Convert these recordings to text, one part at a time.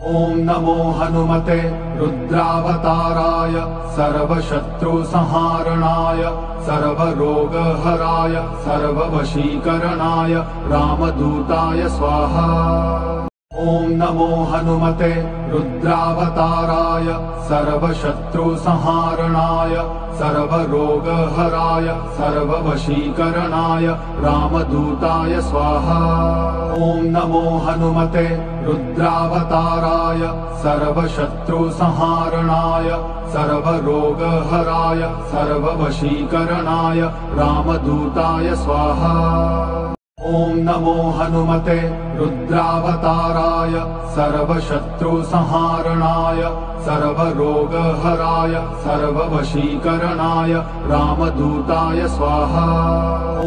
ॐ नमो हनुमते रुद्रावताराय सर्वशत्रुसंहारणाय सर्वरोगहराय सर्ववशीकरणाय रामदूताय स्वाहा। ॐ नमो हनुमते रुद्रावताराय सर्वशत्रुसंहारणाय सर्वरोगहराय सर्ववशीकरणाय रामदूताय स्वाहा। ॐ नमो हनुमते रुद्रावताराय सर्वशत्रुसंहारणाय सर्वरोगहराय सर्ववशीकरणाय रामदूताय स्वाहा। ॐ नमो हनुमते रुद्रावताराय सर्वशत्रुसंहारणाय सर्वरोगहराय सर्ववशीकरणाय रामदूताय स्वाहा।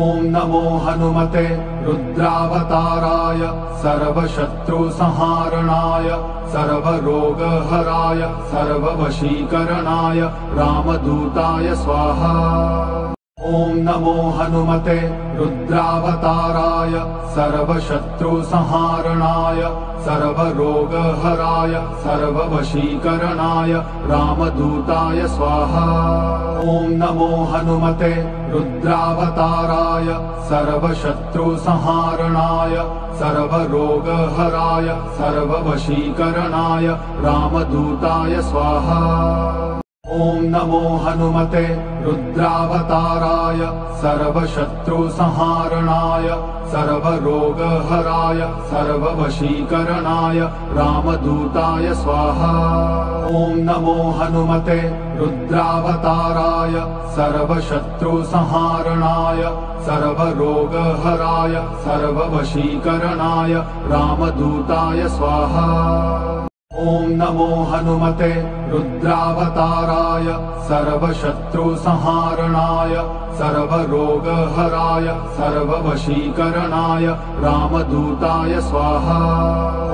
ॐ नमो हनुमते रुद्रावताराय सर्वशत्रुसंहारणाय सर्वरोगहराय सर्ववशीकरणाय रामदूताय स्वाहा। ॐ नमो हनुमते रुद्रावताराय सर्वशत्रुसंहारणाय सर्वरोगहराय सर्ववशीकरणाय रामदूताय स्वाहा। ॐ नमो हनुमते रुद्रावताराय सर्वशत्रुसंहारणाय सर्वरोगहराय सर्ववशीकरणाय रामदूताय स्वाहा। ॐ नमो हनुमते रुद्रावताराय सर्वशत्रुसंहारणाय सर्वरोगहराय सर्ववशीकरणाय रामदूताय स्वाहा। ॐ नमो हनुमते रुद्रावताराय सर्वशत्रुसंहारणाय सर्वरोगहराय सर्ववशीकरणाय रामदूताय स्वाहा। ॐ नमो हनुमते रुद्रावताराय सर्वशत्रुसंहारणाय सर्वरोगहराय सर्ववशीकरणाय रामदूताय स्वाहा।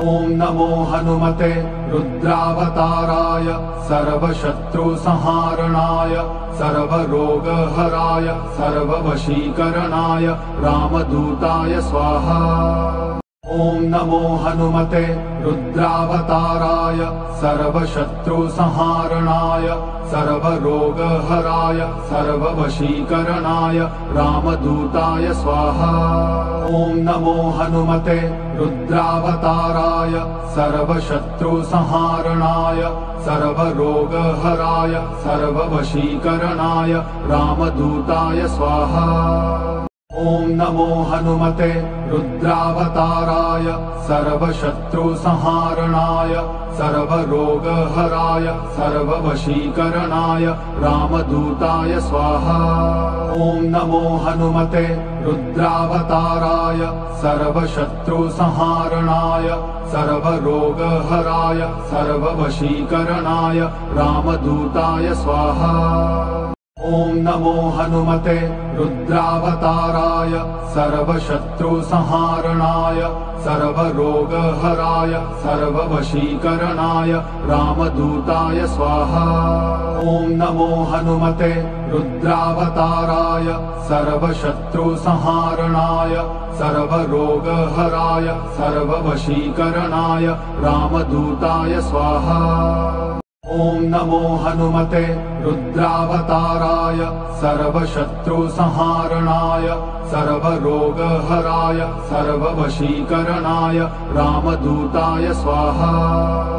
ॐ नमो हनुमते रुद्रावताराय सर्वशत्रुसंहारणाय सर्वरोगहराय सर्ववशीकरणाय रामदूताय स्वाहा। ॐ नमो हनुमते रुद्रावताराय सर्वशत्रुसंहारणाय सर्वरोगहराय सर्ववशीकरणाय रामदूताय स्वाहा। ॐ नमो हनुमते रुद्रावताराय सर्वशत्रुसंहारणाय सर्वरोगहराय सर्ववशीकरणाय रामदूताय स्वाहा। ॐ नमो हनुमते रुद्रावताराय सर्वशत्रुसंहारणाय सर्वरोगहराय सर्ववशीकरणाय रामदूताय स्वाहा। ॐ नमो हनुमते रुद्रावताराय सर्वशत्रुसंहारणाय सर्वरोगहराय सर्ववशीकरणाय रामदूताय स्वाहा। ॐ नमो हनुमते रुद्रावताराय सर्वशत्रुसंहारणाय सर्वरोगहराय सर्ववशीकरणाय रामदूताय स्वाहा। ॐ नमो हनुमते रुद्रावताराय सर्वशत्रुसंहारणाय सर्वरोगहराय सर्ववशीकरणाय रामदूताय स्वाहा। ॐ नमो हनुमते रुद्रावताराय सर्वशत्रुसंहारणाय सर्वरोगहराय सर्ववशीकरणाय रामदूताय स्वाहा।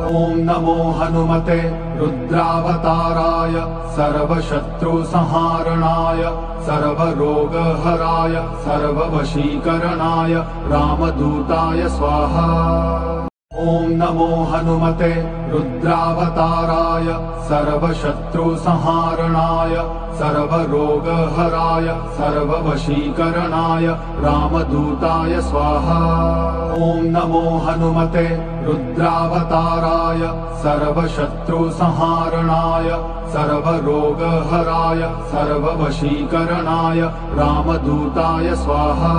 ॐ नमो हनुमते रुद्रावताराय सर्वशत्रुसंहारणाय सर्वरोगहराय सर्ववशीकरणाय रामदूताय स्वाहा। ॐ नमो हनुमते रुद्रावताराय सर्वशत्रुसंहारणाय सर्वरोगहराय सर्ववशीकरणाय रामदूताय स्वाहा। ॐ नमो हनुमते रुद्रावताराय सर्वशत्रुसंहारणाय सर्वरोगहराय सर्ववशीकरणाय रामदूताय स्वाहा।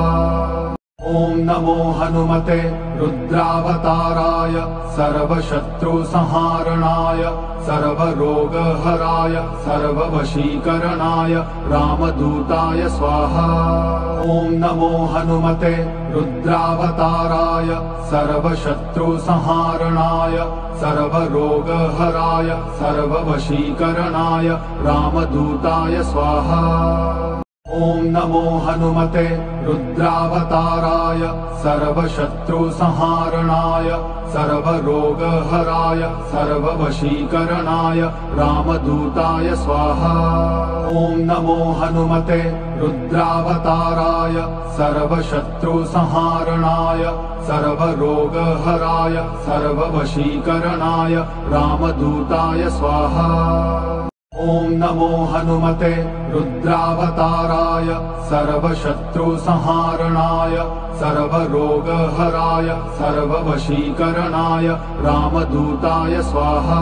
ॐ नमो हनुमते रुद्रावताराय सर्वशत्रुसंहारणाय सर्वरोगहराय सर्ववशीकरणाय रामदूताय स्वाहा। ॐ नमो हनुमते रुद्रावताराय सर्वशत्रुसंहारणाय सर्वरोगहराय सर्ववशीकरणाय रामदूताय स्वाहा। ॐ नमो हनुमते रुद्रावताराय सर्वशत्रुसंहारणाय सर्वरोगहराय सर्ववशीकरणाय रामदूताय स्वाहा। ॐ नमो हनुमते रुद्रावताराय सर्वशत्रुसंहारणाय सर्वरोगहराय सर्ववशीकरणाय रामदूताय स्वाहा। ॐ नमो हनुमते रुद्रावताराय सर्वशत्रुसंहारणाय सर्वरोगहराय सर्ववशीकरणाय रामदूताय स्वाहा।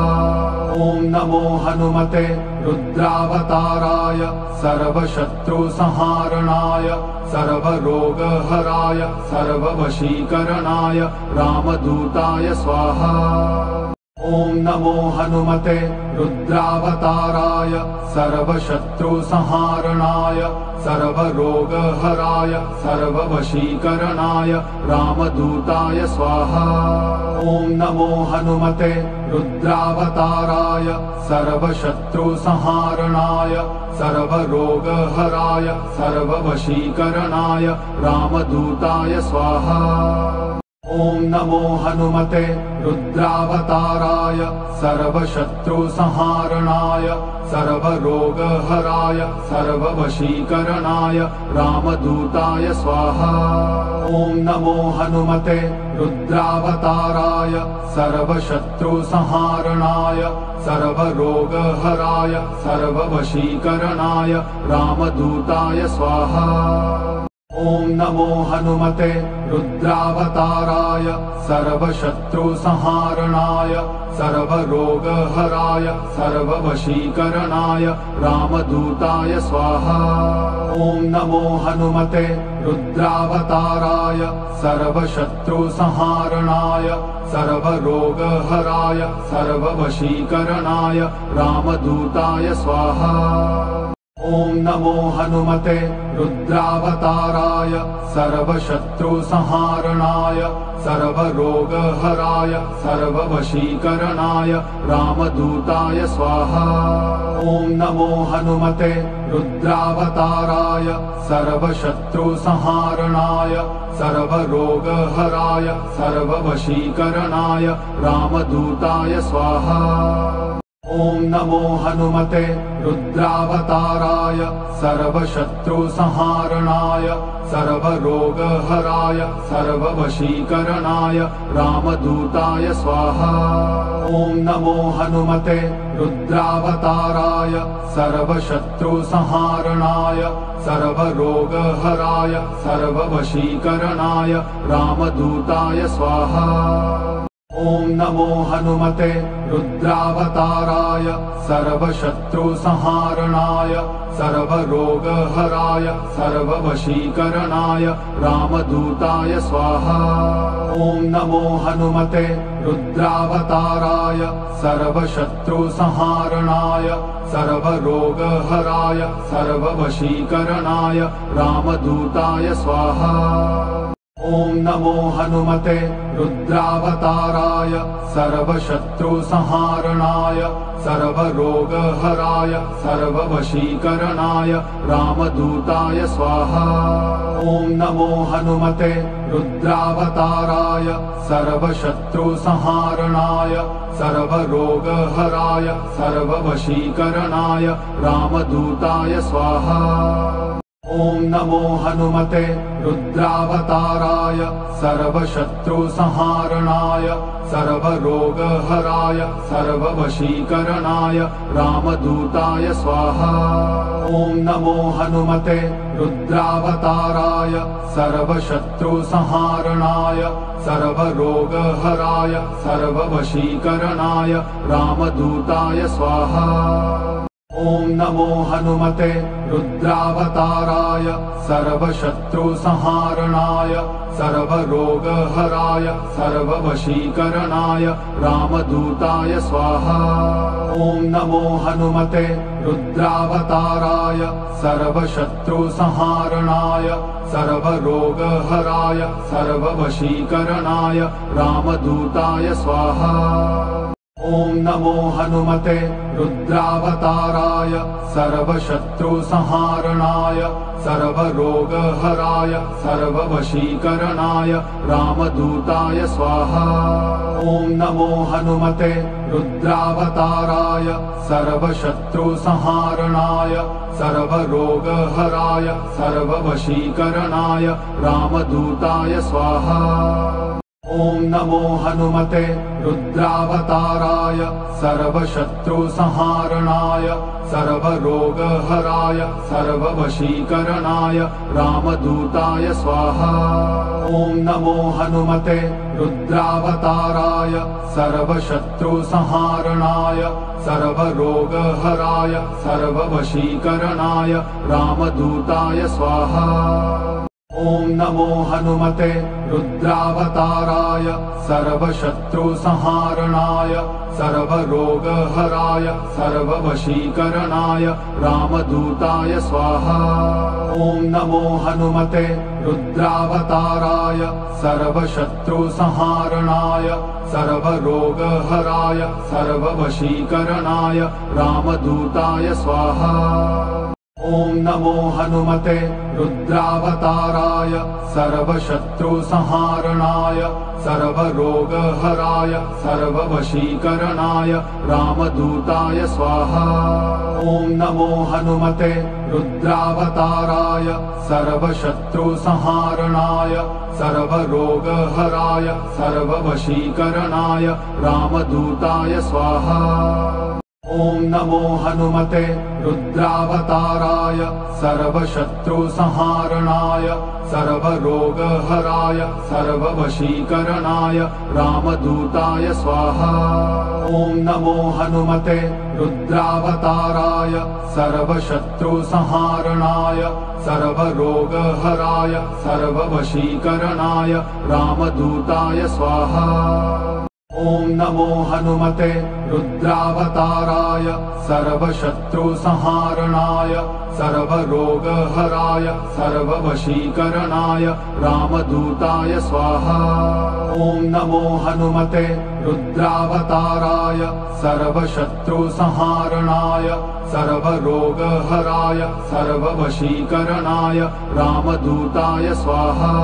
ॐ नमो हनुमते रुद्रावताराय सर्वशत्रुसंहारणाय सर्वरोगहराय सर्ववशीकरणाय रामदूताय स्वाहा। ॐ नमो हनुमते रुद्रावताराय सर्वशत्रुसंहारणाय सर्वरोगहराय सर्ववशीकरणाय रामदूताय स्वाहा। ॐ नमो हनुमते रुद्रावताराय सर्वशत्रुसंहारणाय सर्वरोगहराय सर्ववशीकरणाय रामदूताय स्वाहा। ॐ नमो हनुमते रुद्रावताराय सर्वशत्रुसंहारणाय सर्वरोगहराय सर्ववशीकरणाय रामदूताय स्वाहा। ॐ नमो हनुमते रुद्रावताराय सर्वशत्रुसंहारणाय सर्वरोगहराय सर्ववशीकरणाय रामदूताय स्वाहा। ॐ नमो हनुमते रुद्रावताराय सर्वशत्रुसंहारणाय सर्वरोगहराय सर्ववशीकरणाय रामदूताय स्वाहा। ॐ नमो हनुमते रुद्रावताराय सर्वशत्रुसंहारणाय सर्वरोगहराय सर्ववशीकरणाय रामदूताय स्वाहा। ॐ नमो हनुमते रुद्रावताराय सर्वशत्रुसंहारणाय सर्वरोगहराय सर्ववशीकरणाय रामदूताय स्वाहा। ॐ नमो हनुमते रुद्रावताराय सर्वशत्रुसंहारणाय सर्वरोगहराय सर्ववशीकरणाय रामदूताय स्वाहा। ॐ नमो हनुमते रुद्रावताराय सर्वशत्रुसंहारणाय सर्वरोगहराय सर्ववशीकरणाय रामदूताय स्वाहा। ॐ नमो हनुमते रुद्रावताराय सर्वशत्रुसंहारणाय सर्वरोगहराय सर्ववशीकरणाय रामदूताय स्वाहा। ॐ नमो हनुमते रुद्रावताराय सर्वशत्रुसंहारणाय सर्वरोगहराय सर्ववशीकरणाय रामदूताय स्वाहा। ॐ नमो हनुमते रुद्रावताराय सर्वशत्रुसंहारणाय सर्वरोगहराय सर्ववशीकरणाय रामदूताय स्वाहा। ॐ नमो हनुमते रुद्रावताराय सर्वशत्रुसंहारणाय सर्वरोगहराय सर्ववशीकरणाय रामदूताय स्वाहा। ॐ नमो हनुमते रुद्रावताराय सर्वशत्रुसंहारणाय सर्वरोगहराय सर्ववशीकरणाय रामदूताय स्वाहा। ॐ नमो हनुमते रुद्रावताराय सर्वशत्रुसंहारणाय सर्वरोगहराय सर्ववशीकरणाय रामदूताय स्वाहा। ॐ नमो हनुमते रुद्रावताराय सर्वशत्रुसंहारणाय सर्वरोगहराय सर्ववशीकरणाय रामदूताय स्वाहा। ॐ नमो हनुमते रुद्रावताराय सर्वशत्रुसंहारणाय सर्वरोगहराय सर्ववशीकरणाय रामदूताय स्वाहा। ॐ नमो हनुमते रुद्रावताराय सर्वशत्रुसंहारणाय सर्वरोगहराय सर्ववशीकरणाय रामदूताय स्वाहा। ॐ नमो हनुमते रुद्रावताराय सर्वशत्रुसंहारणाय सर्वरोगहराय सर्ववशीकरणाय रामदूताय स्वाहा। ॐ नमो हनुमते रुद्रावताराय सर्वशत्रुसंहारणाय सर्वरोगहराय सर्ववशीकरणाय रामदूताय स्वाहा। ॐ नमो हनुमते रुद्रावताराय सर्वशत्रुसंहारणाय सर्वरोगहराय सर्ववशीकरणाय रामदूताय स्वाहा। ॐ नमो हनुमते रुद्रावताराय सर्वशत्रुसंहारणाय सर्वरोगहराय सर्ववशीकरणाय रामदूताय स्वाहा। ॐ नमो हनुमते रुद्रावताराय सर्वशत्रुसंहारणाय सर्वरोगहराय सर्ववशीकरणाय रामदूताय स्वाहा। ॐ नमो हनुमते रुद्रावताराय सर्वशत्रुसंहारणाय सर्वरोगहराय सर्ववशीकरणाय रामदूताय स्वाहा। ॐ नमो हनुमते रुद्रावताराय सर्वशत्रुसंहारणाय सर्वरोगहराय सर्ववशीकरणाय रामदूताय स्वाहा। ॐ नमो हनुमते रुद्रावताराय सर्वशत्रुसंहारणाय सर्वरोगहराय सर्ववशीकरणाय रामदूताय स्वाहा। ॐ नमो हनुमते रुद्रावताराय सर्वशत्रुसंहारणाय सर्वरोगहराय सर्ववशीकरणाय रामदूताय स्वाहा। ॐ नमो हनुमते रुद्रावताराय सर्वशत्रुसंहारणाय सर्वरोगहराय सर्ववशीकरणाय रामदूताय स्वाहा। ॐ नमो हनुमते रुद्रावताराय सर्वशत्रुसंहारणाय सर्वरोगहराय सर्ववशीकरणाय रामदूताय स्वाहा। ॐ नमो हनुमते रुद्रावताराय सर्वशत्रुसंहारणाय सर्वरोगहराय सर्ववशीकरणाय रामदूताय स्वाहा।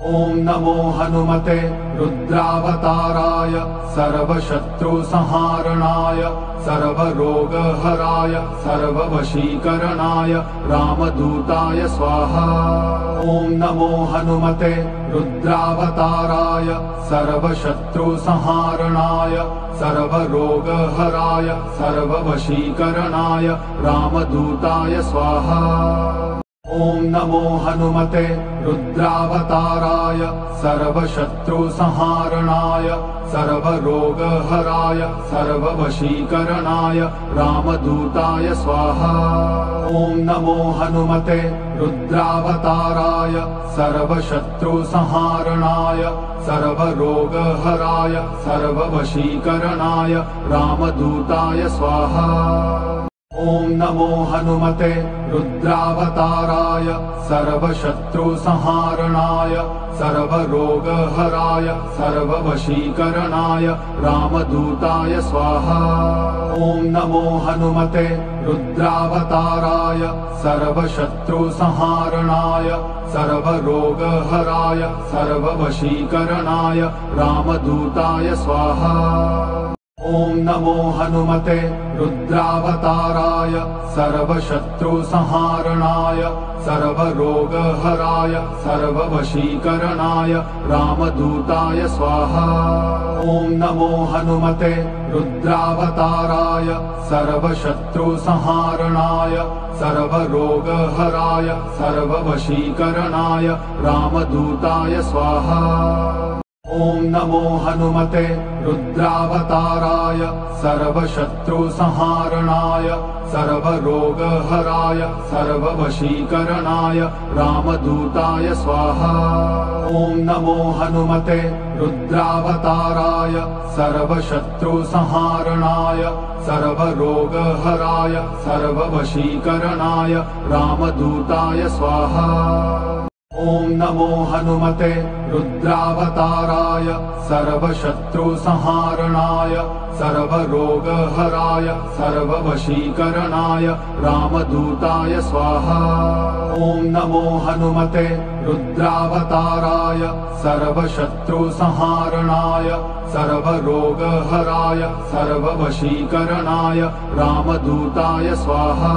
ॐ नमो हनुमते रुद्रावताराय सर्वशत्रुसंहारणाय सर्वरोगहराय सर्ववशीकरणाय रामदूताय स्वाहा। ॐ नमो हनुमते रुद्रावताराय सर्वशत्रुसंहारणाय सर्वरोगहराय सर्ववशीकरणाय रामदूताय स्वाहा। ॐ नमो हनुमते रुद्रावताराय सर्वशत्रुसंहारणाय सर्वरोगहराय सर्ववशीकरणाय रामदूताय स्वाहा। ॐ नमो हनुमते रुद्रावताराय सर्वशत्रुसंहारणाय सर्वरोगहराय सर्ववशीकरणाय रामदूताय स्वाहा। ॐ नमो हनुमते रुद्रावताराय सर्वशत्रुसंहारणाय सर्वरोगहराय सर्ववशीकरणाय रामदूताय स्वाहा। ॐ नमो हनुमते रुद्रावताराय सर्वशत्रुसंहारणाय सर्वरोगहराय सर्ववशीकरणाय रामदूताय स्वाहा। ॐ नमो हनुमते रुद्रावताराय सर्वशत्रुसंहारणाय सर्वरोगहराय सर्ववशीकरणाय रामदूताय स्वाहा। ॐ नमो हनुमते रुद्रावताराय सर्वशत्रुसंहारणाय सर्वरोगहराय सर्ववशीकरणाय रामदूताय स्वाहा। ॐ नमो हनुमते रुद्रावताराय सर्वशत्रुसंहारणाय सर्वरोगहराय सर्ववशीकरणाय रामदूताय स्वाहा। ॐ नमो हनुमते रुद्रावताराय सर्वशत्रुसंहारणाय सर्वरोगहराय सर्ववशीकरणाय रामदूताय स्वाहा। ॐ नमो हनुमते रुद्रावताराय सर्वशत्रुसंहारणाय सर्वरोगहराय सर्ववशीकरणाय रामदूताय स्वाहा। ॐ नमो हनुमते रुद्रावताराय सर्वशत्रुसंहारणाय सर्वरोगहराय सर्ववशीकरणाय रामदूताय स्वाहा।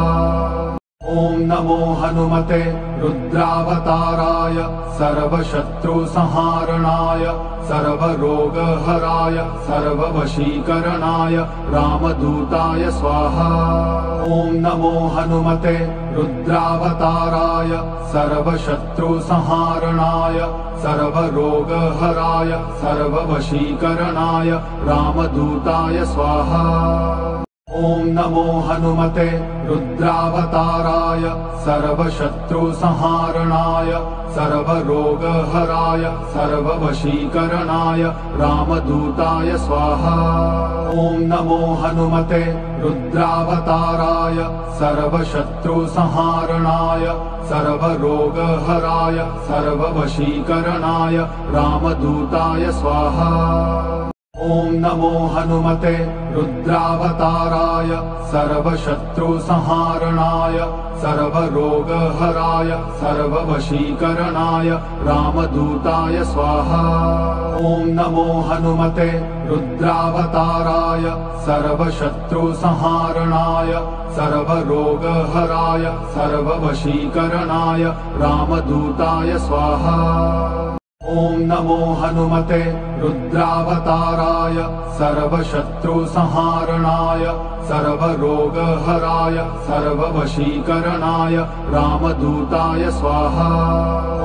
ॐ नमो हनुमते रुद्रावताराय सर्वशत्रुसंहारणाय सर्वरोगहराय सर्ववशीकरणाय रामदूताय स्वाहा। ॐ नमो हनुमते रुद्रावताराय सर्वशत्रुसंहारणाय सर्वरोगहराय सर्ववशीकरणाय रामदूताय स्वाहा। ॐ नमो हनुमते रुद्रावताराय सर्वशत्रुसंहारणाय सर्वरोगहराय सर्ववशीकरणाय रामदूताय स्वाहा। ॐ नमो हनुमते रुद्रावताराय सर्वशत्रुसंहारणाय सर्वरोगहराय सर्ववशीकरणाय रामदूताय स्वाहा। ॐ नमो हनुमते रुद्रावताराय सर्वशत्रुसंहारणाय सर्वरोगहराय सर्ववशीकरणाय रामदूताय स्वाहा। ॐ नमो हनुमते रुद्रावताराय सर्वशत्रुसंहारणाय सर्वरोगहराय सर्ववशीकरणाय रामदूताय स्वाहा। ॐ नमो हनुमते रुद्रावताराय सर्वशत्रुसंहारणाय सर्वरोगहराय सर्ववशीकरणाय रामदूताय स्वाहा।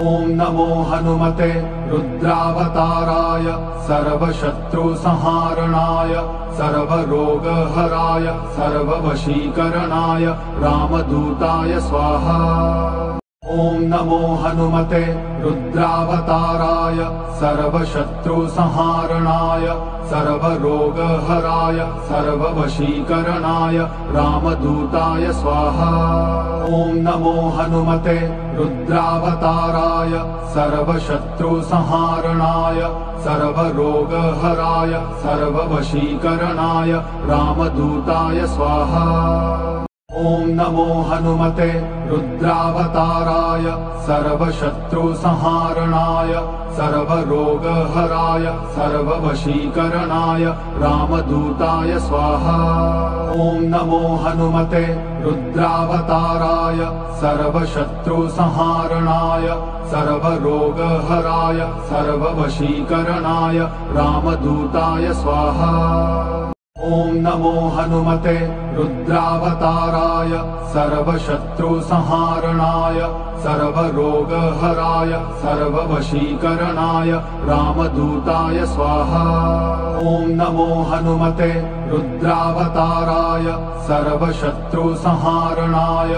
ॐ नमो हनुमते रुद्रावताराय सर्वशत्रुसंहारणाय सर्वरोगहराय सर्ववशीकरणाय रामदूताय स्वाहा। ॐ नमो हनुमते रुद्रावताराय सर्वशत्रुसंहारणाय सर्वरोगहराय सर्ववशीकरणाय रामदूताय स्वाहा। ॐ नमो हनुमते रुद्रावताराय सर्वशत्रुसंहारणाय सर्वरोगहराय सर्ववशीकरणाय रामदूताय स्वाहा। ॐ नमो हनुमते रुद्रावताराय सर्वशत्रुसंहारणाय सर्वरोगहराय सर्ववशीकरणाय रामदूताय स्वाहा। ॐ नमो हनुमते रुद्रावताराय सर्वशत्रुसंहारणाय सर्वरोगहराय सर्ववशीकरणाय रामदूताय स्वाहा। ॐ नमो हनुमते रुद्रावताराय सर्वशत्रुसंहारणाय सर्वरोगहराय सर्ववशीकरणाय रामदूताय स्वाहा। ॐ नमो हनुमते रुद्रावताराय सर्वशत्रुसंहारणाय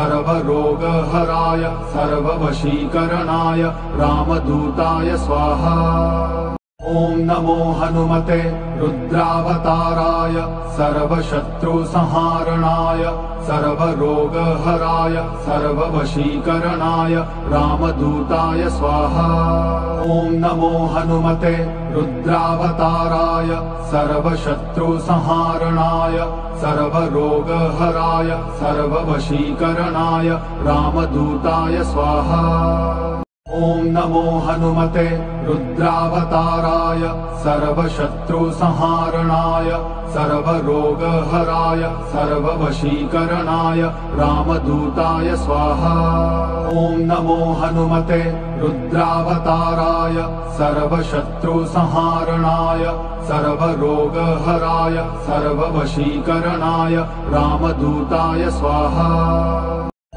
सर्वरोगहराय सर्ववशीकरणाय रामदूताय स्वाहा। ॐ नमो हनुमते रुद्रावताराय सर्वशत्रुसंहारणाय सर्वरोगहराय सर्ववशीकरणाय रामदूताय स्वाहा। ॐ नमो हनुमते रुद्रावताराय सर्वशत्रुसंहारणाय सर्वरोगहराय सर्ववशीकरणाय रामदूताय स्वाहा। ॐ नमो हनुमते रुद्रावताराय सर्वशत्रुसंहारणाय सर्वरोगहराय सर्ववशीकरणाय रामदूताय स्वाहा। ॐ नमो हनुमते रुद्रावताराय सर्वशत्रुसंहारणाय सर्वरोगहराय सर्ववशीकरणाय रामदूताय स्वाहा।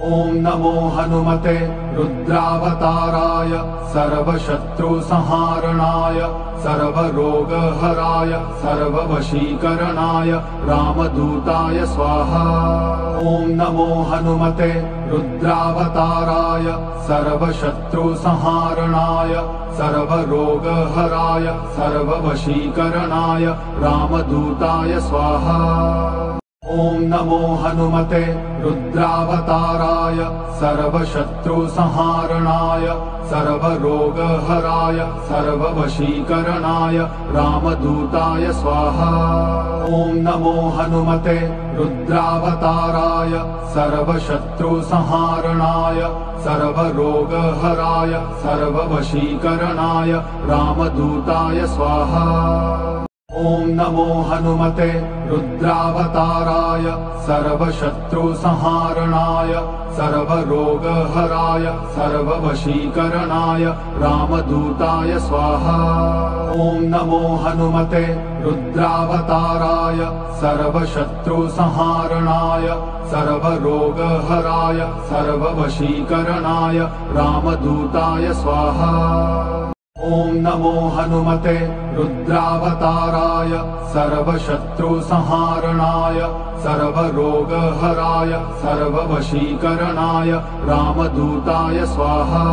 ॐ नमो हनुमते रुद्रावताराय सर्वशत्रुसंहारणाय सर्वरोगहराय सर्ववशीकरणाय रामदूताय स्वाहा। ॐ नमो हनुमते रुद्रावताराय सर्वशत्रुसंहारणाय सर्वरोगहराय सर्ववशीकरणाय रामदूताय स्वाहा। ॐ नमो हनुमते रुद्रावताराय सर्वशत्रुसंहारणाय सर्वरोगहराय सर्ववशीकरणाय रामदूताय स्वाहा। ॐ नमो हनुमते रुद्रावताराय सर्वशत्रुसंहारणाय सर्वरोगहराय सर्ववशीकरणाय रामदूताय स्वाहा। ॐ नमो हनुमते रुद्रावताराय सर्वशत्रुसंहारणाय सर्वरोगहराय सर्ववशीकरणाय रामदूताय स्वाहा। ॐ नमो हनुमते रुद्रावताराय सर्वशत्रुसंहारणाय सर्वरोगहराय सर्ववशीकरणाय रामदूताय स्वाहा। ॐ नमो हनुमते रुद्रावताराय सर्वशत्रुसंहारणाय सर्वरोगहराय सर्ववशीकरणाय रामदूताय स्वाहा।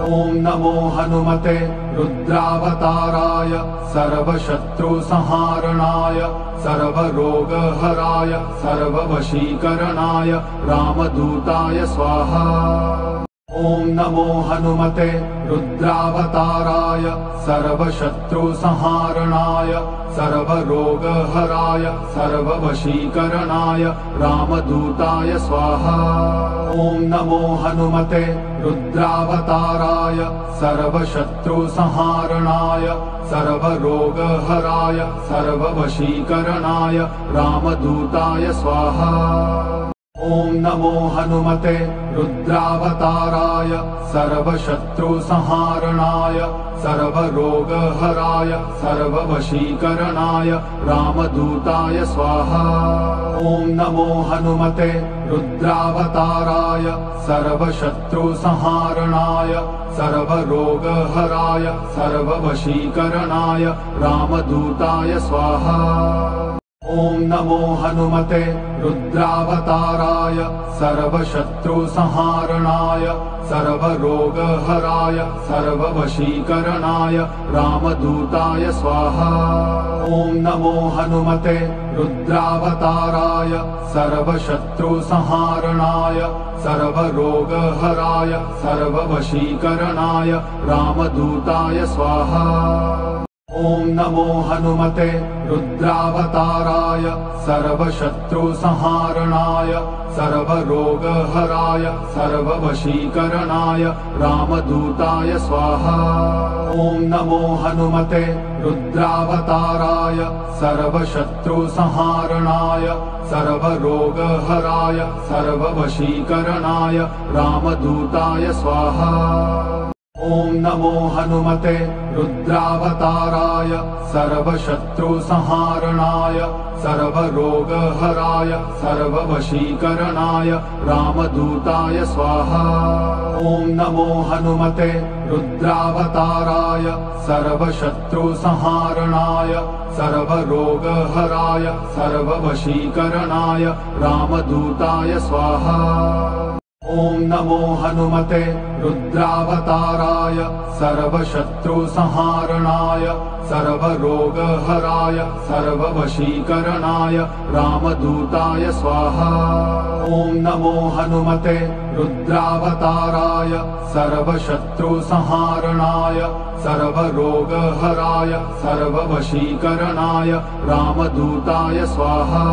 ॐ नमो हनुमते रुद्रावताराय सर्वशत्रुसंहारणाय सर्वरोगहराय सर्ववशीकरणाय रामदूताय स्वाहा। ॐ नमो हनुमते रुद्रावताराय सर्वशत्रुसंहारणाय सर्वरोगहराय सर्ववशीकरणाय रामदूताय स्वाहा। ॐ नमो हनुमते रुद्रावताराय सर्वशत्रुसंहारणाय सर्वरोगहराय सर्ववशीकरणाय रामदूताय स्वाहा। ॐ नमो हनुमते रुद्रावताराय सर्वशत्रुसंहारणाय सर्वरोगहराय सर्ववशीकरणाय रामदूताय स्वाहा। ॐ नमो हनुमते रुद्रावताराय सर्वशत्रुसंहारणाय सर्वरोगहराय सर्ववशीकरणाय रामदूताय स्वाहा। ॐ नमो हनुमते रुद्रावताराय सर्वशत्रुसंहारणाय सर्वरोगहराय सर्ववशीकरणाय रामदूताय स्वाहा। ॐ नमो हनुमते रुद्रावताराय सर्वशत्रुसंहारणाय सर्वरोगहराय सर्ववशीकरणाय रामदूताय स्वाहा। ॐ नमो हनुमते रुद्रावताराय सर्वशत्रुसंहारणाय सर्वरोगहराय सर्ववशीकरणाय रामदूताय स्वाहा। ॐ नमो हनुमते रुद्रावताराय सर्वशत्रुसंहारणाय सर्वरोगहराय सर्ववशीकरणाय रामदूताय स्वाहा। ॐ नमो हनुमते रुद्रावताराय सर्वशत्रुसंहारणाय सर्वरोगहराय सर्ववशीकरणाय रामदूताय स्वाहा। ॐ नमो हनुमते रुद्रावताराय सर्वशत्रुसंहारणाय सर्वरोगहराय सर्ववशीकरणाय रामदूताय स्वाहा। ॐ नमो हनुमते रुद्रावताराय सर्वशत्रुसंहारणाय सर्वरोगहराय सर्ववशीकरणाय रामदूताय स्वाहा। ॐ नमो हनुमते रुद्रावताराय सर्वशत्रुसंहारणाय सर्वरोगहराय सर्ववशीकरणाय रामदूताय स्वाहा।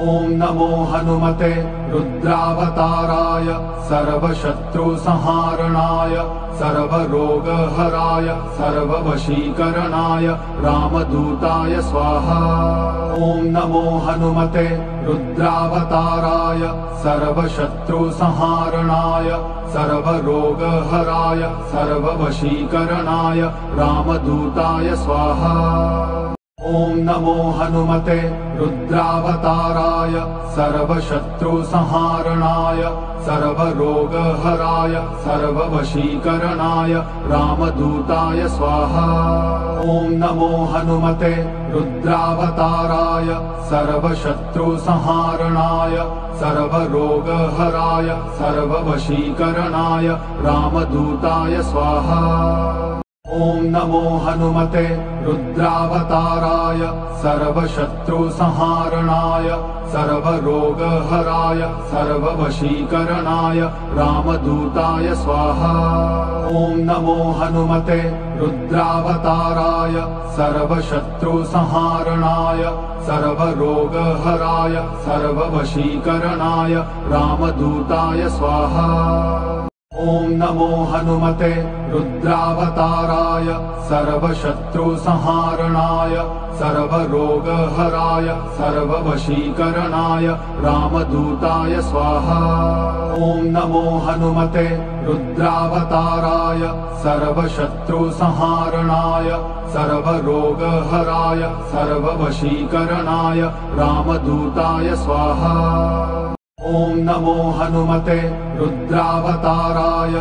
ॐ नमो हनुमते रुद्रावताराय सर्वशत्रुसंहारणाय सर्वरोगहराय सर्ववशीकरणाय रामदूताय स्वाहा। ॐ नमो हनुमते रुद्रावताराय सर्वशत्रुसंहारणाय सर्वरोगहराय सर्ववशीकरणाय रामदूताय स्वाहा। ॐ नमो हनुमते रुद्रावताराय सर्वशत्रुसंहारणाय सर्वरोगहराय सर्ववशीकरणाय रामदूताय स्वाहा। ॐ नमो हनुमते रुद्रावताराय सर्वशत्रुसंहारणाय सर्वरोगहराय सर्ववशीकरणाय रामदूताय स्वाहा। ॐ नमो हनुमते रुद्रावताराय सर्वशत्रुसंहारणाय सर्वरोगहराय सर्ववशीकरणाय रामदूताय स्वाहा। ॐ नमो हनुमते रुद्रावताराय सर्वशत्रुसंहारणाय सर्वरोगहराय सर्ववशीकरणाय रामदूताय स्वाहा। ॐ नमो हनुमते रुद्रावताराय सर्वशत्रुसंहारणाय सर्वरोगहराय सर्ववशीकरणाय रामदूताय स्वाहा। ॐ नमो हनुमते रुद्रावताराय सर्वशत्रुसंहारणाय सर्वरोगहराय सर्ववशीकरणाय रामदूताय स्वाहा। ॐ नमो हनुमते रुद्रावताराय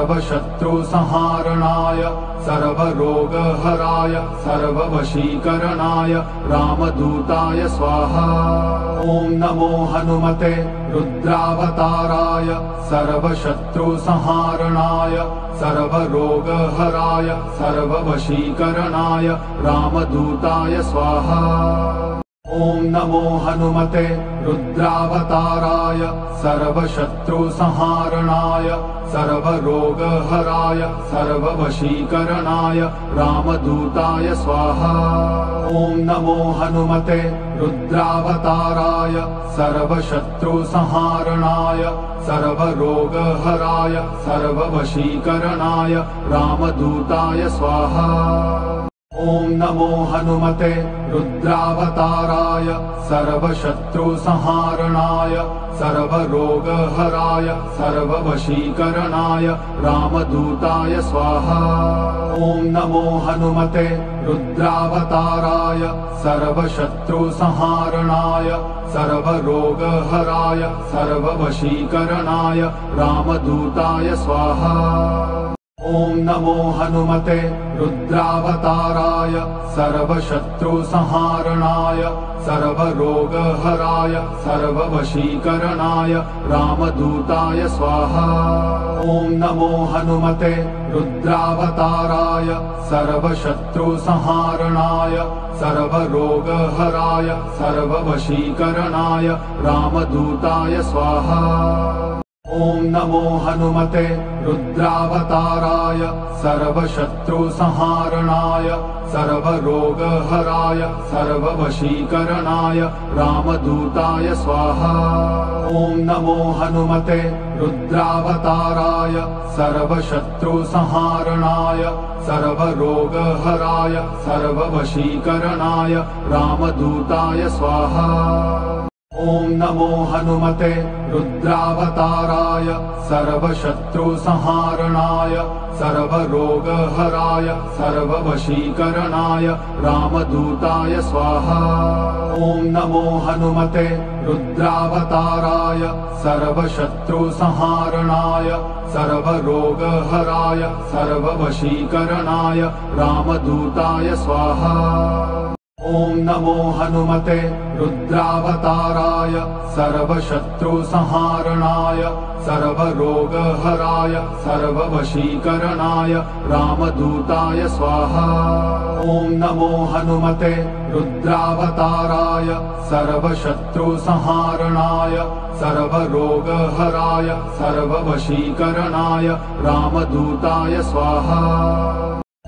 सर्वशत्रुसंहारणाय सर्वरोगहराय सर्ववशीकरणाय रामदूताय स्वाहा। ॐ नमो हनुमते रुद्रावताराय सर्वशत्रुसंहारणाय सर्वरोगहराय सर्ववशीकरणाय रामदूताय स्वाहा। ॐ नमो हनुमते रुद्रावताराय सर्वशत्रुसंहारणाय सर्वरोगहराय सर्ववशीकरणाय रामदूताय स्वाहा। ॐ नमो हनुमते रुद्रावताराय सर्वशत्रुसंहारणाय सर्वरोगहराय सर्ववशीकरणाय रामदूताय स्वाहा। ॐ नमो हनुमते रुद्रावताराय सर्वशत्रुसंहारणाय सर्वरोगहराय सर्ववशीकरणाय रामदूताय स्वाहा। ॐ नमो हनुमते रुद्रावताराय सर्वशत्रुसंहारणाय सर्वरोगहराय सर्ववशीकरणाय रामदूताय स्वाहा। ॐ नमो हनुमते रुद्रावताराय सर्वशत्रुसंहारणाय सर्वरोगहराय सर्ववशीकरणाय रामदूताय स्वाहा। ॐ नमो हनुमते रुद्रावताराय सर्वशत्रुसंहारणाय सर्वरोगहराय सर्ववशीकरणाय रामदूताय स्वाहा। ॐ नमो हनुमते रुद्रावताराय सर्वशत्रुसंहारणाय सर्वरोगहराय सर्ववशीकरणाय रामदूताय स्वाहा। ॐ नमो हनुमते रुद्रावताराय सर्वशत्रुसंहारणाय सर्वरोगहराय सर्ववशीकरणाय रामदूताय स्वाहा। ॐ नमो हनुमते रुद्रावताराय सर्वशत्रुसंहारणाय सर्वरोगहराय सर्ववशीकरणाय रामदूताय स्वाहा। ॐ नमो हनुमते रुद्रावताराय सर्वशत्रुसंहारणाय सर्वरोगहराय सर्ववशीकरणाय रामदूताय स्वाहा। ॐ नमो हनुमते रुद्रावताराय सर्वशत्रुसंहारणाय सर्वरोगहराय सर्ववशीकरणाय रामदूताय स्वाहा। ॐ नमो हनुमते रुद्रावताराय सर्वशत्रुसंहारणाय सर्वरोगहराय सर्ववशीकरणाय रामदूताय स्वाहा।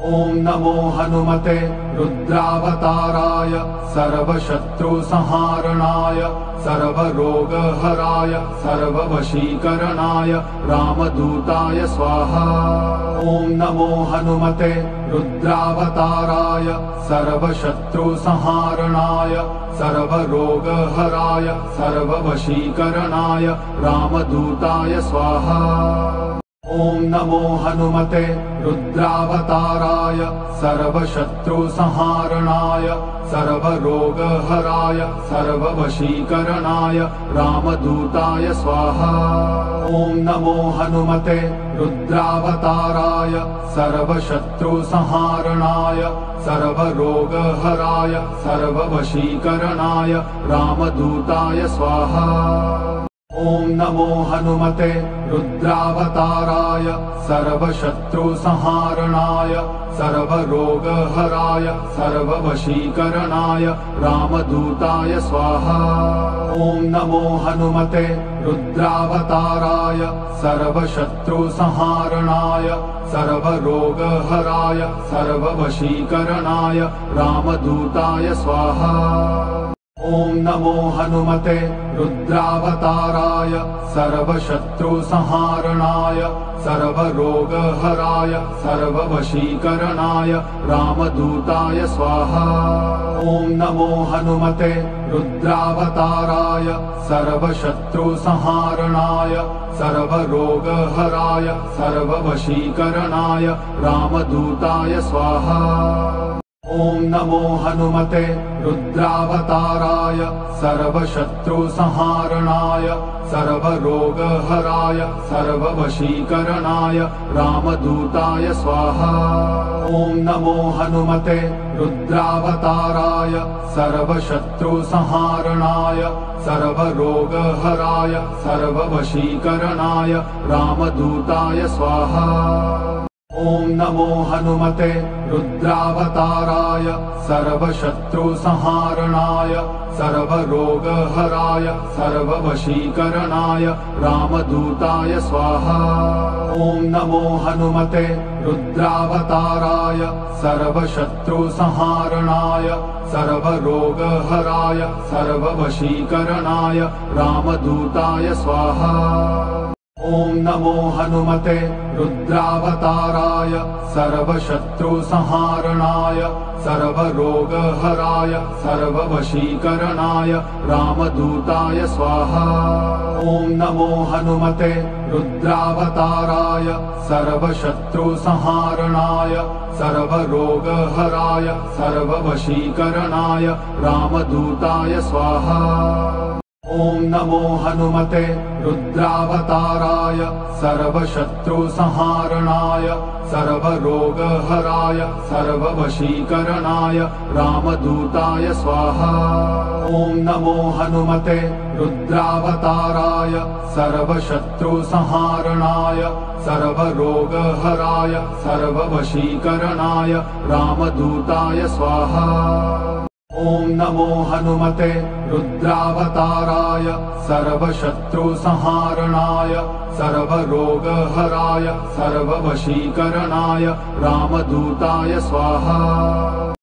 ॐ नमो हनुमते रुद्रावताराय सर्वशत्रुसंहारणाय सर्वरोगहराय सर्ववशीकरणाय रामदूताय स्वाहा। ॐ नमो हनुमते रुद्रावताराय सर्वशत्रुसंहारणाय सर्वरोगहराय सर्ववशीकरणाय रामदूताय स्वाहा। ॐ नमो हनुमते रुद्रावताराय सर्वशत्रुसंहारणाय सर्वरोगहराय सर्ववशीकरणाय रामदूताय स्वाहा। ॐ नमो हनुमते रुद्रावताराय सर्वशत्रुसंहारणाय सर्वरोगहराय सर्ववशीकरणाय रामदूताय स्वाहा। ॐ नमो हनुमते रुद्रावताराय सर्वशत्रुसंहारणाय सर्वरोगहराय सर्ववशीकरणाय रामदूताय स्वाहा। ॐ नमो हनुमते रुद्रावताराय सर्वशत्रुसंहारणाय सर्वरोगहराय सर्ववशीकरणाय रामदूताय स्वाहा। ॐ नमो हनुमते रुद्रावताराय सर्वशत्रुसंहारणाय सर्वरोगहराय सर्ववशीकरणाय रामदूताय स्वाहा। ॐ नमो हनुमते रुद्रावताराय सर्वशत्रुसंहारणाय सर्वरोगहराय सर्ववशीकरणाय रामदूताय स्वाहा। ॐ नमो हनुमते रुद्रावताराय सर्वशत्रुसंहारणाय सर्वरोगहराय सर्ववशीकरणाय रामदूताय स्वाहा। ॐ नमो हनुमते रुद्रावताराय सर्वशत्रुसंहारणाय सर्वरोगहराय सर्ववशीकरणाय रामदूताय स्वाहा। ॐ नमो हनुमते रुद्रावताराय सर्वशत्रुसंहारणाय सर्वरोगहराय सर्ववशीकरणाय रामदूताय स्वाहा। ॐ नमो हनुमते रुद्रावताराय सर्वशत्रुसंहारणाय सर्वरोगहराय सर्ववशीकरणाय रामदूताय स्वाहा। ॐ नमो हनुमते रुद्रावताराय सर्वशत्रुसंहारणाय सर्वरोगहराय सर्ववशीकरणाय रामदूताय स्वाहा। ॐ नमो हनुमते रुद्रावताराय सर्वशत्रुसंहारणाय सर्वरोगहराय सर्ववशीकरणाय रामदूताय स्वाहा। ॐ नमो हनुमते रुद्रावताराय सर्वशत्रुसंहारणाय सर्वरोगहराय सर्ववशीकरणाय रामदूताय स्वाहा। ॐ नमो हनुमते रुद्रावताराय सर्वशत्रुसंहारणाय सर्वरोगहराय सर्ववशीकरणाय रामदूताय स्वाहा। ॐ नमो हनुमते रुद्रावताराय सर्वशत्रुसंहारणाय सर्वरोगहराय सर्ववशीकरणाय रामदूताय स्वाहा।